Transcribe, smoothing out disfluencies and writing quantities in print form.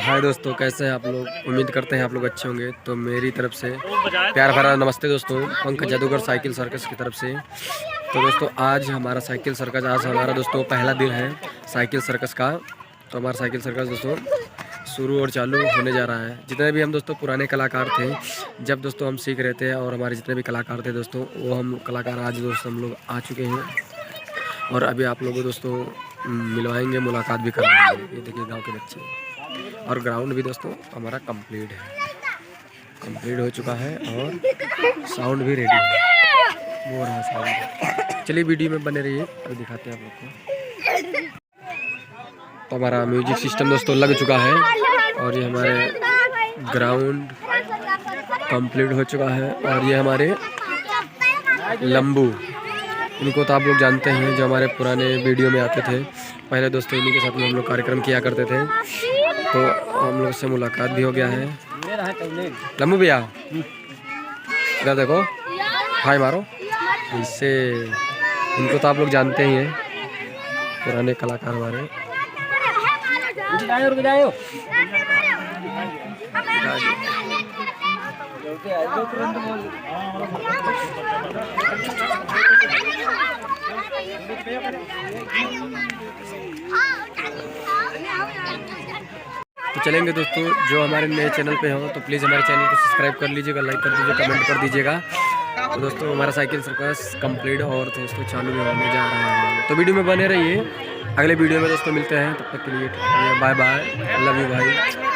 हाय दोस्तों, कैसे हैं आप लोग। उम्मीद करते हैं आप लोग अच्छे होंगे। तो मेरी तरफ से प्यार भरा नमस्ते दोस्तों, पंख जादूगर साइकिल सर्कस की तरफ से। तो दोस्तों आज हमारा साइकिल सर्कस, आज हमारा दोस्तों पहला दिन है साइकिल सर्कस का। तो हमारा साइकिल सर्कस दोस्तों शुरू और चालू होने जा रहा है। जितने भी हम दोस्तों पुराने कलाकार थे, जब दोस्तों हम सीख रहे थे, और हमारे जितने भी कलाकार थे दोस्तों, वो हम कलाकार आज दोस्तों हम लोग आ चुके हैं। और अभी आप लोगों को दोस्तों मिलवाएंगे, मुलाकात भी करवाएंगे। ये देखिए गांव के बच्चे, और ग्राउंड भी दोस्तों हमारा कंप्लीट हो चुका है, और साउंड भी रेडी है। वो रहा साउंड। चलिए वीडियो में बने रहिए, अभी दिखाते हैं आप लोग को। तो हमारा म्यूजिक सिस्टम दोस्तों लग चुका है, और ये हमारे ग्राउंड कंप्लीट हो चुका है। और ये हमारे लंबू, इनको तो आप लोग जानते हैं, जो हमारे पुराने वीडियो में आते थे। पहले दोस्तों इन्हीं के साथ में हम लोग कार्यक्रम किया करते थे। तो हम लोग से मुलाकात भी हो गया है। लंबू भैया इधर देखो, हाय मारो। इससे इनको तो आप लोग जानते ही हैं, पुराने कलाकार हमारे। तो चलेंगे दोस्तों, जो हमारे नए चैनल पे हो तो प्लीज़ हमारे चैनल को सब्सक्राइब कर लीजिएगा, लाइक कर दीजिएगा, कमेंट कर दीजिएगा। तो दोस्तों हमारा साइकिल सर्कस कंप्लीट और दोस्तों चालू भी होने जा रहा है। तो वीडियो में बने रहिए, अगले वीडियो में दोस्तों मिलते हैं। तब तक के लिए बाय बाय, लव यू भाई।